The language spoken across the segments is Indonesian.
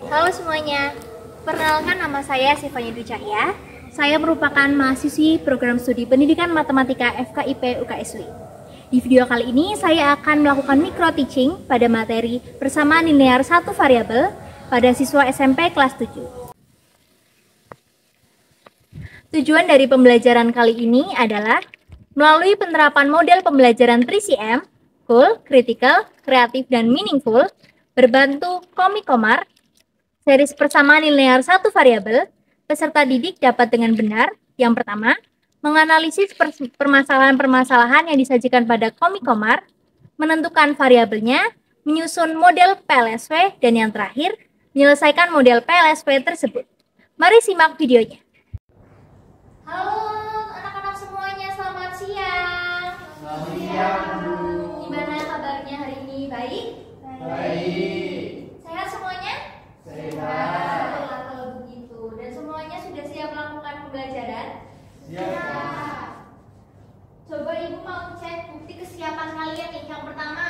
Halo semuanya, perkenalkan nama saya Sivanya Dwi Cahya. Saya merupakan mahasiswi program studi pendidikan matematika FKIP UKSW. Di video kali ini saya akan melakukan micro teaching pada materi persamaan linear satu variabel pada siswa SMP kelas 7. Tujuan dari pembelajaran kali ini adalah melalui penerapan model pembelajaran 3CM, cool, critical, kreatif, dan meaningful, berbantu Komik Komar, series persamaan linear satu variabel, peserta didik dapat dengan benar, yang pertama, menganalisis permasalahan-permasalahan yang disajikan pada Komik Komar, menentukan variabelnya, menyusun model PLSV, dan yang terakhir, menyelesaikan model PLSV tersebut. Mari simak videonya. Halo anak-anak semuanya, selamat siang. Selamat siang, Bu. Gimana kabarnya hari ini? Baik? Baik. Sehat semuanya? Sehat. Kalau begitu. Dan semuanya sudah siap melakukan pembelajaran? Siap. Coba Ibu mau cek bukti kesiapan kalian nih. Yang pertama,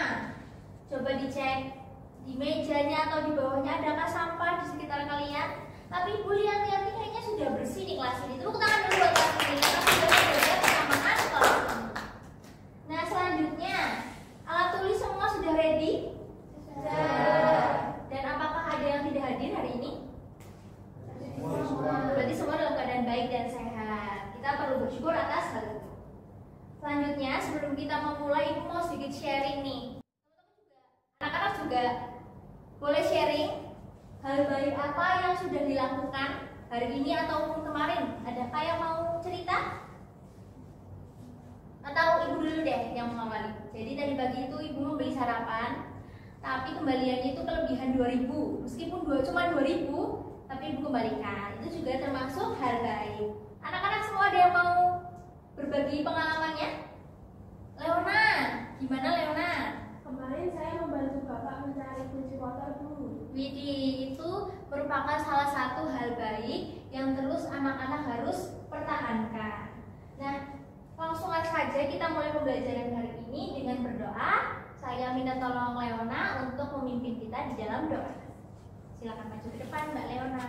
coba dicek di mejanya atau di bawahnya adakah sampah di sekitar kalian. Tapi Ibu lihat-lihat nih kayaknya sudah bersih nih kelas ini. Tepuk tangan dulu buat kelas ini. Kita sudah belajar persamaan kelas ini. Nah selanjutnya, alat tulis semua sudah ready? Sudah. Dan apakah ada yang tidak hadir hari ini? Berarti semua dalam keadaan baik dan sehat. Kita perlu bersyukur atas hal itu. Selanjutnya, sebelum kita memulai, Ibu mau sedikit sharing nih. Anak-anak juga boleh sharing hal baik apa yang sudah dilakukan hari ini ataupun kemarin. Adakah yang mau cerita? Atau Ibu dulu deh yang mengawali. Jadi tadi pagi itu Ibu membeli sarapan, tapi kembaliannya itu kelebihan 2.000. Meskipun cuma 2.000, tapi Ibu kembalikan. Itu juga termasuk hal baik. Anak-anak semua ada yang mau berbagi pengalamannya? Leona, gimana Leona? Kemarin saya membantu Bapak mencari kunci motor, Bu. Widih, itu merupakan salah satu hal baik yang terus anak-anak harus pertahankan. Nah, langsung saja kita mulai pembelajaran hari ini dengan berdoa. Saya minta tolong Leona untuk memimpin kita di dalam doa. Silakan maju ke depan, Mbak Leona.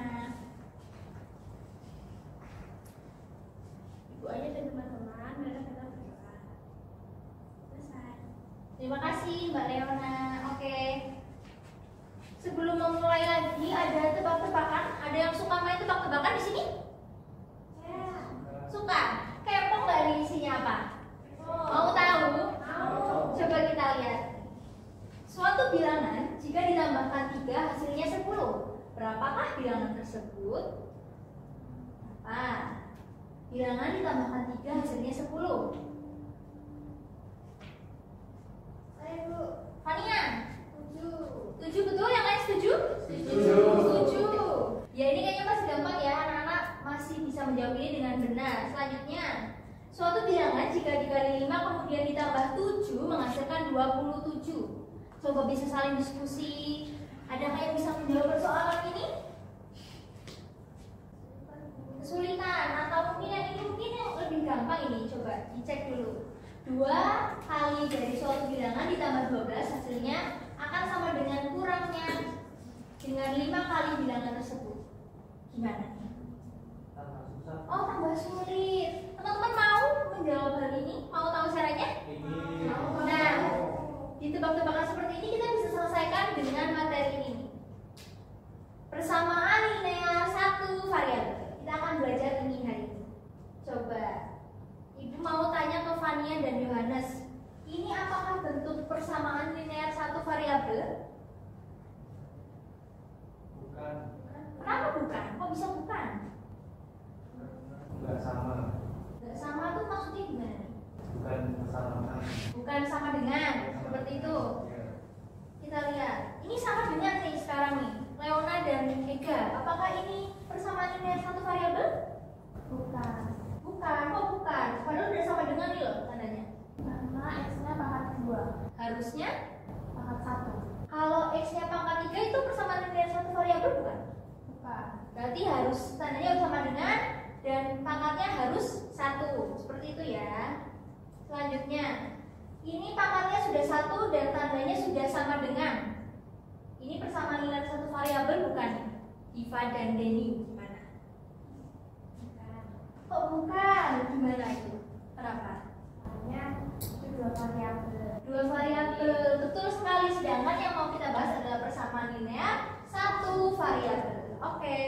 Ibu ayah dan teman-teman, mari kita berdoa. Selesai. Terima kasih Mbak Leona. Oke. Sebelum memulai lagi, ada tebak-tebakan? Ada yang suka main tebak-tebakan di sini? Ya. Suka? Kepo nggak nih isinya apa? Mau tahu? Mau. Coba kita lihat. Suatu bilangan jika ditambahkan 3 hasilnya 10. Berapakah bilangan tersebut? Apa? Bilangan ditambahkan 3 hasilnya 10. Saya, Bu. Fania? 7. 7 betul? Yang lain setuju? Setuju. Setuju. Ya ini kayaknya masih gampang ya, anak-anak masih bisa menjawab ini dengan benar. Selanjutnya, suatu bilangan jika dikali 5 kemudian ditambah 7 menghasilkan 27. Coba bisa saling diskusi. Adakah yang bisa menjawab persoalan ini? Kesulitan atau mungkin yang lebih gampang ini, coba dicek dulu. 2 kali dari suatu bilangan ditambah 12 hasilnya akan sama dengan kurangnya dengan 5 kali bilangan tersebut. Gimana? Oh, tambah sulit. Teman-teman mau menjawab hal ini? Mau tahu caranya? Nah, di tebak-tebakan seperti ini kita bisa selesaikan dengan materi ini. Persamaan linear satu variabel. Kita akan belajar ini hari ini. Coba Ibu mau tanya ke Fania dan Yohanes, ini apakah bentuk persamaan linear satu variabel? Bukan. Kenapa bukan? Kok bisa bukan? Enggak sama. Nggak sama tuh maksudnya gimana? Bukan persamaan. Bukan sama dengan, seperti itu. Kita lihat, ini sama dengan nih sekarang nih, Leona dan Ega. Apakah ini persamaan linear satu variabel? Bukan. Bukan, kok bukan? Padahal udah sama dengan nih loh tandanya. Karena X-nya pangkat 2. Harusnya Pangkat 1. kalau X-nya pangkat 3 itu persamaan linear satu variabel bukan? Bukan. Berarti harus tandanya harus sama dengan dan pangkatnya harus 1. Seperti itu ya. Selanjutnya, ini pangkatnya sudah 1 dan tandanya sudah sama dengan. Ini persamaan linear satu variabel bukan? Diva dan Denny gimana? Oh bukan, gimana itu? Kenapa? Soalnya itu dua variabel. Dua variabel, betul sekali. Sedangkan yang mau kita bahas adalah persamaan linear satu variabel. Oke.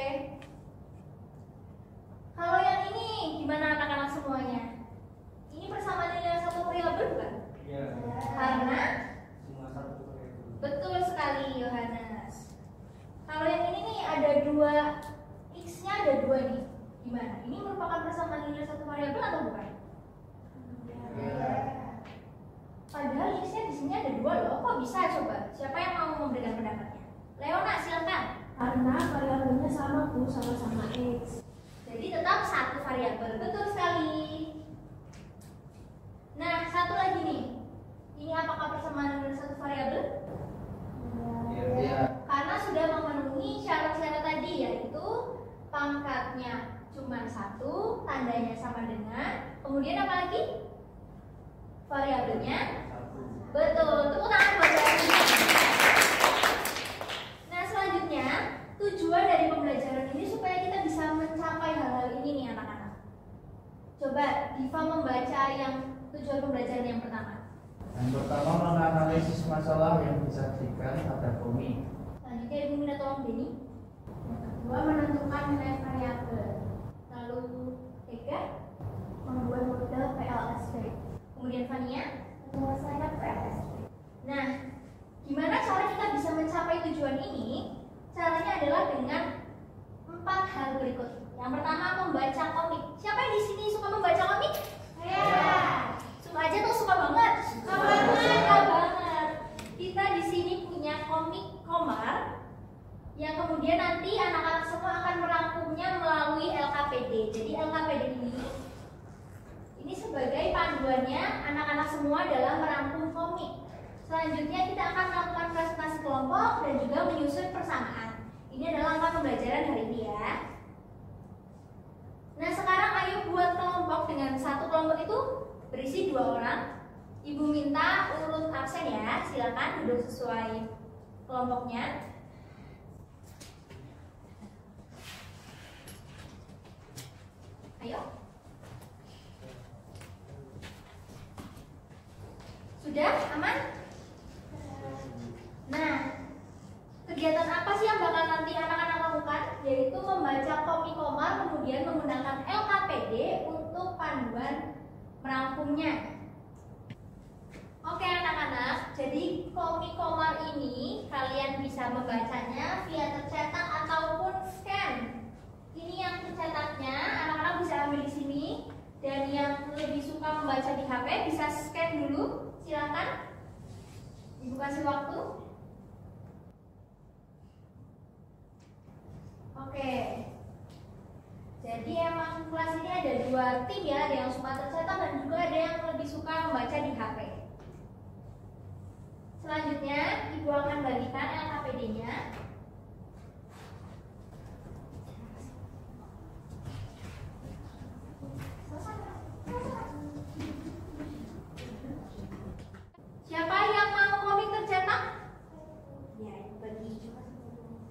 Kalau yang ini gimana anak-anak semuanya? Ini persamaan linear satu variabel bukan? Iya. Karena Cuma satu variabel. betul sekali Yohanes. Kalau yang ini nih ada dua, x-nya ada dua nih. Gimana? Ini merupakan persamaan linear satu variabel atau bukan? Padahal x-nya di sini ada dua loh. Kok bisa coba? Siapa yang mau memberikan pendapatnya? Leona, silakan. Karena variabelnya sama tuh, sama-sama x. Jadi tetap satu variabel. Betul sekali. Nah, satu lagi nih. Ini apakah persamaan linear satu variabel? Iya. Karena sudah memenuhi syarat-syarat tadi, yaitu pangkatnya cuma satu, tandanya sama dengan, kemudian apa lagi? Variabelnya Satu. betul. Tepuk tangan buat saya. Nah, selanjutnya tujuan dari pembelajaran ini supaya kita bisa mencapai hal-hal ini nih anak-anak. Coba Diva membaca yang tujuan pembelajaran yang pertama. Yang pertama menganalisis masalah yang disajikan pada komik. Selanjutnya Ibu minta tolong Denny. Yang kedua, menentukan nilai variabel. Lalu Ega, Membuat model PLSP. kemudian Fania. Menyelesaikan PLSP. Nah, gimana cara kita bisa mencapai tujuan ini? Caranya adalah dengan 4 hal berikut. Yang pertama, membaca komik. Siapa yang di sini suka membaca komik? Ya. Suka aja tuh suka banget. Suka banget. Kita di sini punya komik Komar yang kemudian nanti anak-anak semua akan merangkumnya melalui LKPD. Jadi LKPD ini sebagai panduannya anak-anak semua dalam merangkum komik. Selanjutnya kita akan melakukan presentasi kelompok dan juga menyusun persamaan. Ini adalah langkah pembelajaran hari ini ya. Nah, sekarang ayo buat kelompok dengan satu kelompok itu berisi 2 orang. Ibu minta urut absen ya. Silakan duduk sesuai kelompoknya. Ayo. Sudah aman? Nah, kegiatan apa sih yang bakal nanti anak-anak lakukan? Yaitu membaca komik Komar, kemudian menggunakan LKPD untuk panduan merangkumnya. Oke anak-anak, jadi komik Komar ini kalian bisa membacanya via tercetak ataupun scan. Ini yang tercetaknya anak-anak bisa ambil di sini, dan yang lebih suka membaca di HP bisa scan dulu. Silakan. Ibu kasih waktu. Oke. Jadi emang kelas ini ada 2 tim ya, ada yang suka tercetak dan juga ada yang lebih suka membaca di HP. Selanjutnya, Ibu akan bagikan LKPD-nya. Siapa yang mau komik tercetak? Ya, bagi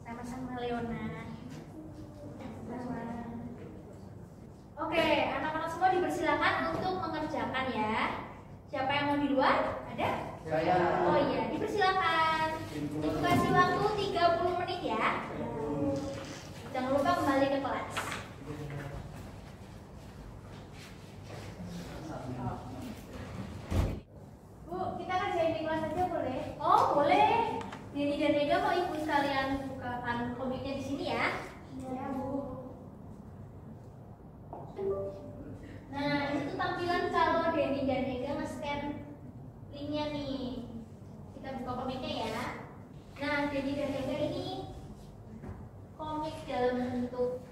sama-sama Leona. Oke, anak-anak semua dipersilakan untuk mengerjakan ya. Siapa yang mau di luar? Ada? Saya. Oh iya, dipersilakan. Ibu kasih waktu 30 menit ya. Jangan lupa kembali ke kelas. Bu, kita kerjain di kelas aja boleh? Oh, boleh. Denny dan Ega mau ibu sekalian bukakan komiknya di sini ya. Iya, Bu. Nah, ini tuh tampilan kalau Denny dan Ega nge-scan linknya nih. Kita buka komiknya ya. Nah, Denny dan Ega ini komik dalam bentuk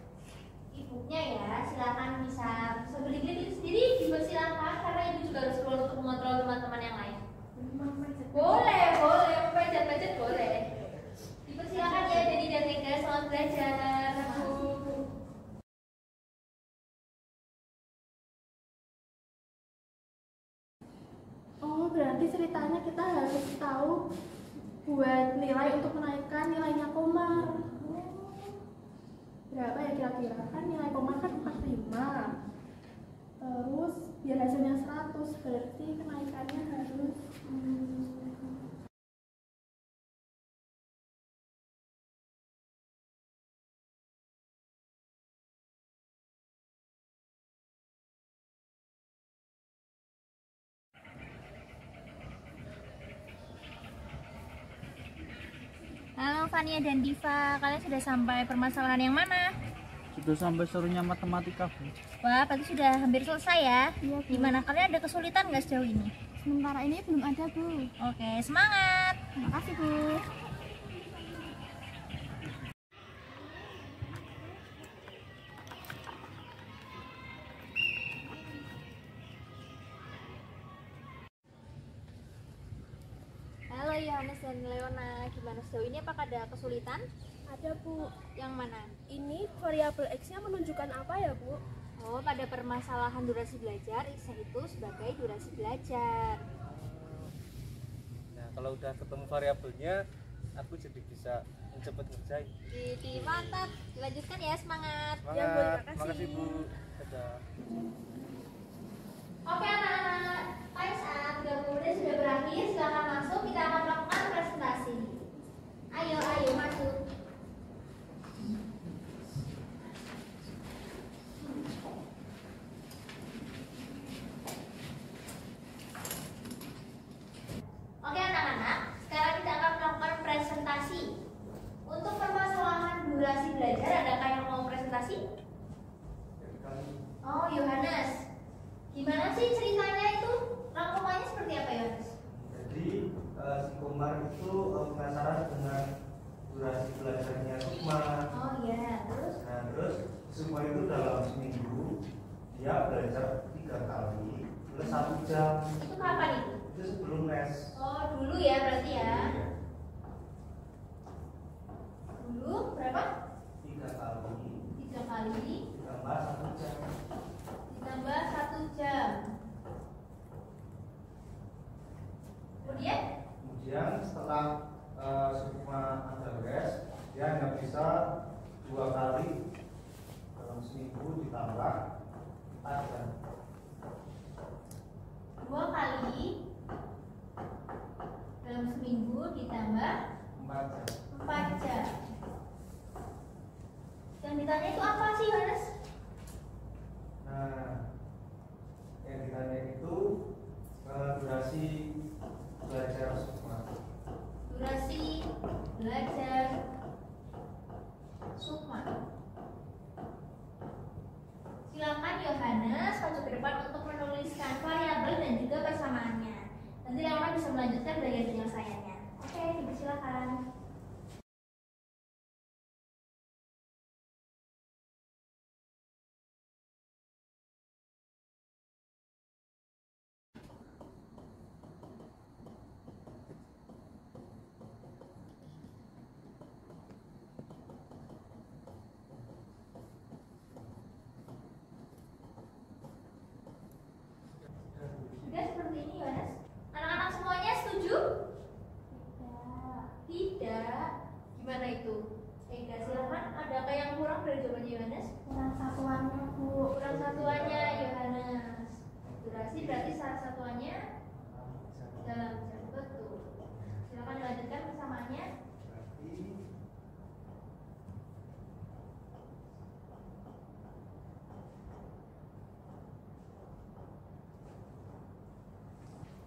e-booknya ya. Silakan bisa beli sendiri juga silakan, karena ibu juga harus keluar untuk mengontrol teman-teman yang lain. Boleh, baca-baca boleh. Dipersilakan ya Denny dan Ega, selamat belajar. Oh, berarti ceritanya kita harus tahu buat nilai untuk menaikkan nilainya Komar. Berapa ya kira-kira? Kan nilai koma kan 45. Terus biar hasilnya 100, berarti kenaikannya harus Halo Fania dan Diva, kalian sudah sampai permasalahan yang mana? Sudah sampai serunya matematika, Bu. Wah, berarti sudah hampir selesai ya? Iya, Bu. Gimana, kalian ada kesulitan nggak sejauh ini? sementara ini belum ada, Bu. Oke, semangat! Terima kasih, Bu. Halo Yohanes dan Leona, gimana sejauh ini apakah ada kesulitan? Ada, Bu. Yang mana? Ini variabel X-nya menunjukkan apa ya, Bu? Oh, pada permasalahan durasi belajar, X itu sebagai durasi belajar. Nah, kalau udah ketemu variabelnya, aku jadi bisa cepet ngerjain. Jadi mantap, dilanjutkan ya, semangat! Ya, Bu, Semangat. terima kasih. Makasih, Bu. Dadah. Oke anak-anak, pada saat 30 menit sudah berakhir, silakan masuk, kita akan melakukan presentasi. Ayo masuk. Oke anak-anak, sekarang kita akan melakukan presentasi. Untuk permasalahan durasi belajar, adakah yang mau presentasi? Oh, Yohanes. Gimana sih ceritanya itu? Rangkumannya seperti apa, Yohanes? Jadi si Komar itu penasaran dengan durasi belajarnya Sukma. Oh iya, terus? Nah terus Sukma itu dalam seminggu dia belajar 3 kali plus 1 jam. Itu kapan itu? Itu sebelum les. Oh, dulu ya berarti ya. Dulu berapa? 3 kali 3 kali ditambah 1 jam. ditambah 1 jam. Kemudian setelah Sukma ada les, dia hanya bisa 2 kali dalam seminggu ditambah 4 jam. 2 kali dalam seminggu ditambah 4 jam. 4 jam. Yang ditanya itu apa sih, Yohanes? Nah, yang ditanya itu durasi belajar Sukma. Durasi belajar Sukma. Silakan Yohanes maju ke depan untuk menuliskan variabel dan juga persamaannya. Nanti Leona bisa melanjutkan bagian penyelesaiannya. Oke, silakan. Sudah seperti ini, Yohanes. Anak-anak semuanya setuju? Tidak. Gimana itu? Tidak, silakan. Adakah yang kurang dari jawabannya Yohanes? Kurang satuannya, Bu. Kurang satuannya Yohanes. Durasi berarti salah satuannya dalam jam. Betul. Silakan dilanjutkan persamaannya.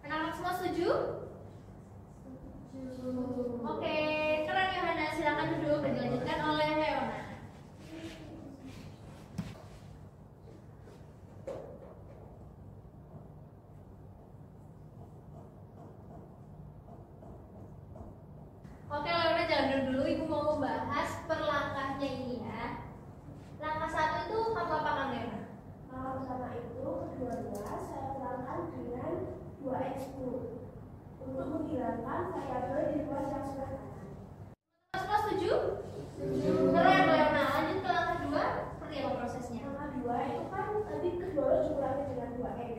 Anak-anak semua setuju? Oke, keren Yohanes. Silakan duduk dan dilanjutkan oleh Leona. Oke, Leona jangan dulu. Ibu mau membahas per langkahnya ini ya. Langkah 1 itu kamu apakan, Leona? Langkah pertama itu kedua-dua saya kurangkan dengan 2x, Bu. Untuk menghilangkan variabel di ruas yang sebelah kanan. Semua setuju? Setuju. Keren Leona. Lanjut ke langkah 2. Seperti apa prosesnya? Langkah 2 itu kan tadi kedua dikurangi dengan 2x.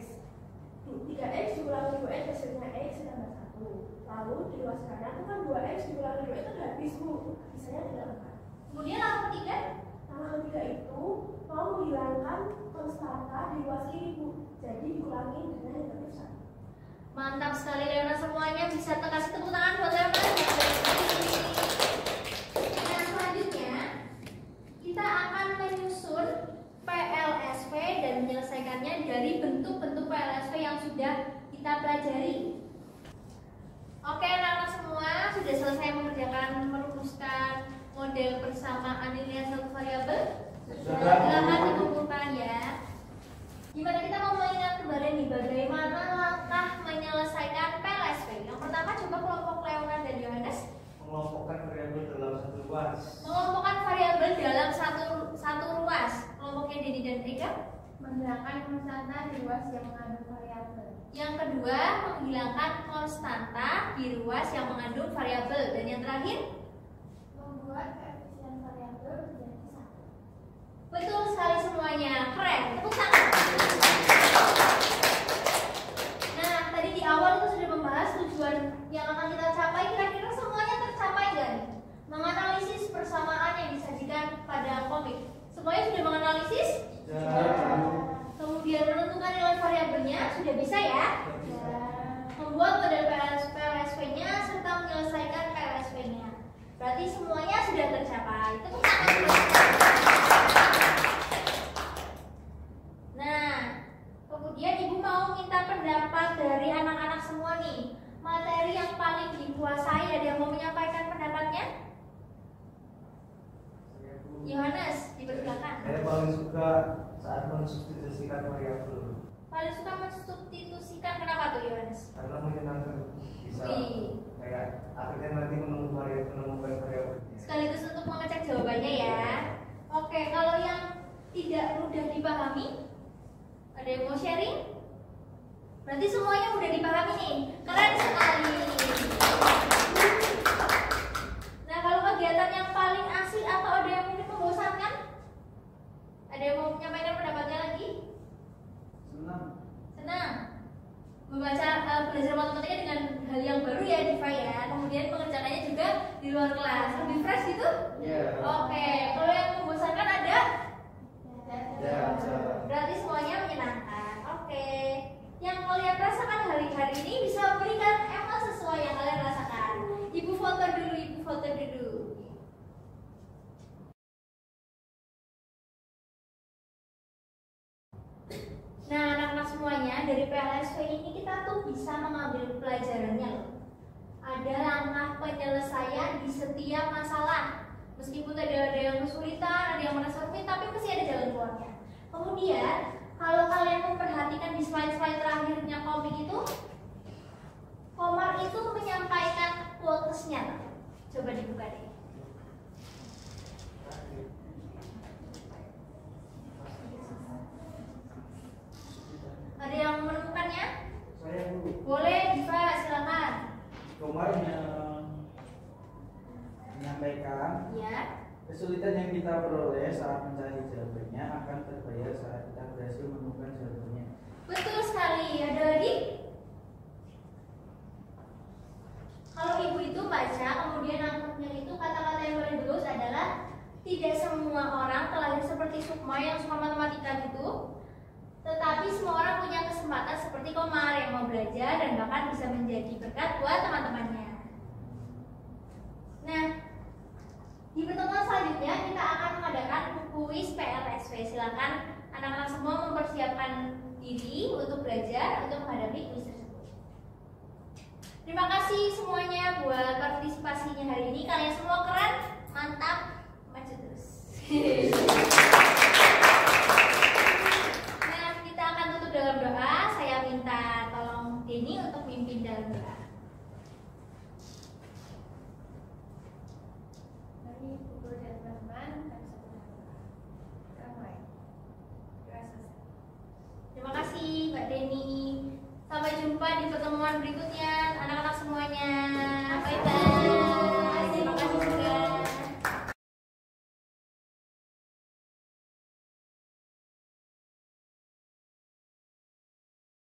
3x dikurangi 2x hasilnya x ditambah 1. Lalu di ruas kanan itu kan 2x dikurangi 2 itu udah habis, Bu. Sisanya tinggal 4. Kemudian langkah 3. Langkah ketiga Jadi ulangi dengan yang lebih satu. Mantap sekali Leona semuanya, bisa kasih tepuk tangan buat Leona. Nah selanjutnya kita akan menyusun PLSP dan menyelesaikannya dari bentuk-bentuk PLSP yang sudah kita pelajari. Oke anak-anak semua sudah selesai merumuskan model persamaan nilai satu variabel? Silahkan dikumpulkan ya. Gimana kita mau mengingat kembali nih bagaimana langkah menyelesaikan PLSP? Yang pertama coba kelompok Leona dan Yohanes Mengelompokkan variabel dalam satu ruas. mengelompokkan variabel dalam satu ruas. Kelompoknya Dedi dan Eka. Menghilangkan konstanta di ruas yang mengandung variabel. Yang kedua menghilangkan konstanta di ruas yang mengandung variabel. Dan yang terakhir Membuat koefisien variabel menjadi satu. betul sekali semuanya, keren, tepuk tangan. Nah tadi di awal kita sudah membahas tujuan yang akan kita capai. Kira-kira semuanya tercapai nggak nih? Menganalisis persamaan yang disajikan pada komik. Semuanya sudah menganalisis? Kemudian menentukan nilai variabelnya sudah bisa ya? Membuat model PLSP-nya serta menyelesaikan PLSP-nya. Berarti semuanya sudah tercapai. Tepuk tangan. Nah, kemudian Ibu mau minta pendapat dari anak-anak semua nih. Materi yang paling dikuasai, ada yang mau menyampaikan pendapatnya? Yohanes, dipersilakan. Saya paling suka saat mensubstitusikan variabel. Paling suka mensubstitusikan, kenapa tuh Yohanes? Karena menyenangkan bisa Wih. kayak akhirnya nanti menemukan variabelnya. Sekaligus untuk mengecek jawabannya ya. Oke, kalau yang tidak mudah dipahami, ada yang mau sharing? Berarti semuanya mudah dipahami nih. Keren sekali. Nah, kalau kegiatan yang paling asik atau ada yang mungkin membosankan? Ada yang mau menyampaikan pendapatnya lagi? Senang. Membaca belajar matematika dengan hal yang baru ya Diva ya. Kemudian mengerjakannya juga di luar kelas. Lebih fresh gitu? Iya. Oke, kalau yang membosankan ada? Ya. Berarti semuanya menyenangkan. Oke. Yang kalian rasakan hari-hari ini bisa berikan emang sesuai yang kalian rasakan. Ibu foto dulu, Ibu foto dulu. Nah, anak-anak semuanya, dari PLSP ini kita tuh bisa mengambil pelajarannya loh. Ada langkah penyelesaian di setiap masalah. Meskipun ada yang kesulitan, ada yang merasa rumit, tapi pasti ada jalan keluarnya. Kemudian, kalau kalian memperhatikan di slide-slide terakhirnya komik itu, Komar itu menyampaikan quotes-nya. Coba dibuka deh. Ada yang menemukannya? Saya Bu. Boleh, Diva, silakan. Komar menyampaikan Ya. kesulitan yang kita peroleh saat mencari jawabannya akan terbayar saat kita berhasil menemukan jawabannya. Betul sekali. Ada lagi? Kalau ibu itu baca, kemudian nangkepnya itu kata-kata yang paling bagus adalah tidak semua orang terlahir seperti Sukma yang suka matematika gitu. Tetapi semua orang punya kesempatan seperti Komar yang mau belajar dan bahkan bisa menjadi berkat buat teman-temannya. Nah, di pertemuan selanjutnya kita akan mengadakan kuis PLSP. Silakan anak-anak semua mempersiapkan diri untuk belajar untuk menghadapi kuis tersebut. Terima kasih semuanya buat partisipasinya hari ini. Kalian semua keren, mantap, maju terus. Nah, kita akan tutup dalam doa. Saya minta tolong Denny untuk mimpin dalam doa. Mari Ibu dan teman-teman kami sempurnakan. Ramai. Terima kasih Mbak Denny. Sampai jumpa di pertemuan berikutnya.